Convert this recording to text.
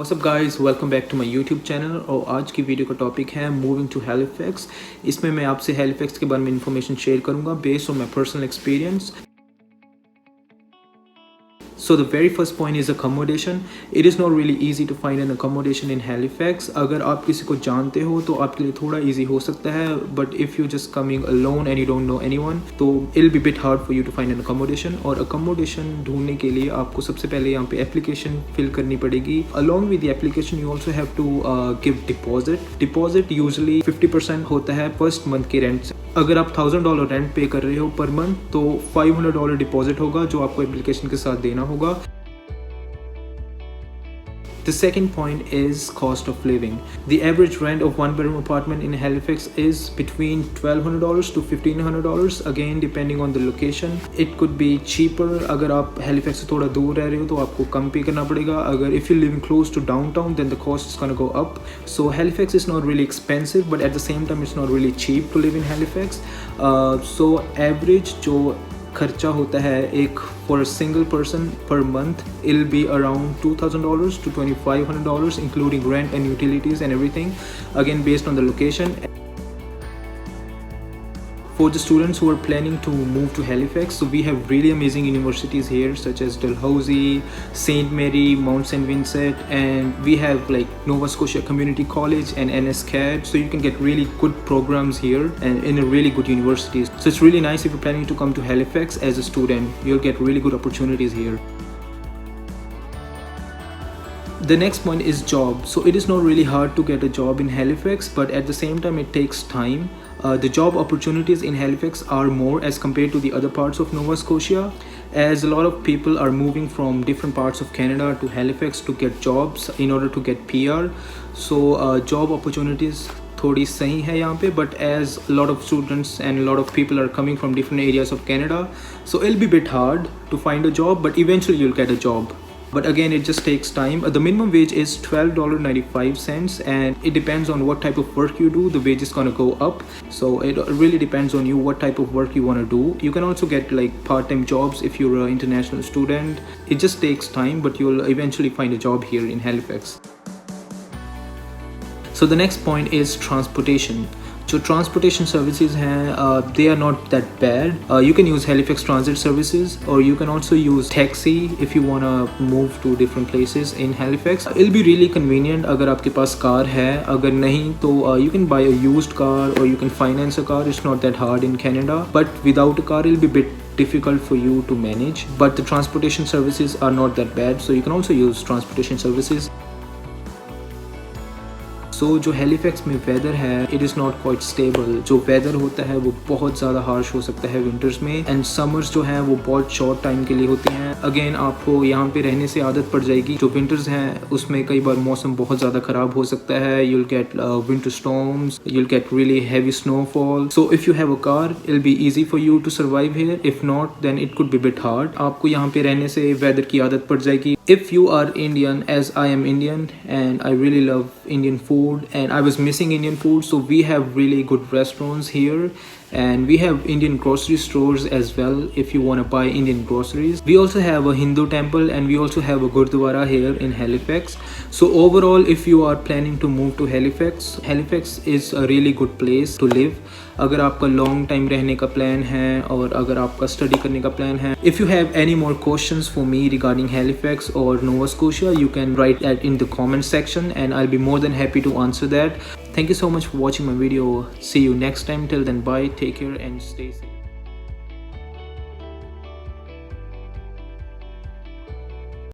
What's up guys, welcome back to my YouTube channel। और आज की वीडियो का टॉपिक है मूविंग टू हैलिफैक्स। इसमें मैं आपसे हैलिफैक्स के बारे में इंफॉर्मेशन शेयर करूंगा based on my personal experience. So the very first point is accommodation. It is not really easy to find an accommodation in Halifax. अगर आप किसी को जानते हो तो आपके लिए थोड़ा easy हो सकता है, but if you're just coming alone and you don't know anyone, तो it'll be a bit hard for you to find an accommodation। और accommodation ढूंढने के लिए आपको सबसे पहले यहाँ पे application fill करनी पड़ेगी। Along with the application, you also have to give deposit. Deposit usually 50% होता है first month के rent से। अगर आप $1000 रेंट पे कर रहे हो पर मंथ तो $500 डिपॉजिट होगा जो आपको एप्लीकेशन के साथ देना होगा। The second point is cost of living. The average rent of one bedroom apartment in Halifax is between $1200 to $1500, again depending on the location. It could be cheaper अगर आप Halifax से थोड़ा दूर रह रहे हो तो आपको कम पे करना पड़ेगा। अगर if you're living close to downtown then the cost is gonna go up. So Halifax is not really expensive but at the same time it's not really cheap to live in Halifax. So average जो खर्चा होता है एक for a single person per month, it'll be around $2000 to $2500 including rent and utilities and everything, again based on the location. For the students who are planning to move to Halifax, so we have really amazing universities here such as Dalhousie, St. Mary, Mount St. Vincent, and we have like Nova Scotia Community College and NSCAD, so you can get really good programs here and in a really good universities. So it's really nice if you're planning to come to Halifax as a student, you'll get really good opportunities here. The next point is job. So it is not really hard to get a job in Halifax, but at the same time it takes time. The job opportunities in Halifax are more as compared to the other parts of Nova Scotia, as a lot of people are moving from different parts of Canada to Halifax to get jobs in order to get PR. So job opportunities थोड़ी सही है यहाँ पे, but as a lot of students and a lot of people are coming from different areas of Canada, so it'll be a bit hard to find a job, but eventually you'll get a job. But again, it just takes time. The minimum wage is $12.95 and it depends on what type of work you do. The wage is gonna go up. So it really depends on you what type of work you wanna do. You can also get like part-time jobs if you're an international student. It just takes time, but you'll eventually find a job here in Halifax. So the next point is transportation. जो transportation services हैं, they are not that bad. You can use Halifax Transit Services or you can also use taxi if you wanna move to different places in Halifax. It'll be really convenient अगर आपके पास car है, अगर नहीं तो you can buy a used car or you can finance a car. It's not that hard in Canada, but without a car it'll be a bit difficult for you to manage. But the transportation services are not that bad, so you can also use transportation services. So जो Halifax में weather है, it is not quite stable. जो weather होता है वो बहुत ज़्यादा harsh हो सकता है विंटर्स में, एंड समर्स जो हैं वो बहुत शॉर्ट टाइम के लिए होती हैं। अगेन आपको यहाँ पे रहने से आदत पड़ जाएगी। जो विंटर्स हैं उसमें कई बार मौसम बहुत ज़्यादा ख़राब हो सकता है। You'll get winter storms, you'll get really heavy snowfall. So if you have a car, it'll be easy for you to survive here. If not, then it could be a bit hard. आपको यहाँ पे रहने से weather की आदत पड़ जाएगी। If you are Indian, as I am Indian and I really love Indian food and I was missing Indian food, so we have really good restaurants here and we have Indian grocery stores as well if you want to buy Indian groceries. We also have a Hindu temple and we also have a Gurdwara here in Halifax. So overall, if you are planning to move to Halifax, Halifax is a really good place to live. अगर आपका long time रहने का plan है और अगर आपका study करने का प्लान है. If you have any more questions for me regarding Halifax or Nova Scotia, you can write that in the comment section and I'll be more than happy to answer that. Thank you so much for watching my video. See you next time. Till then, bye, take care and stay safe.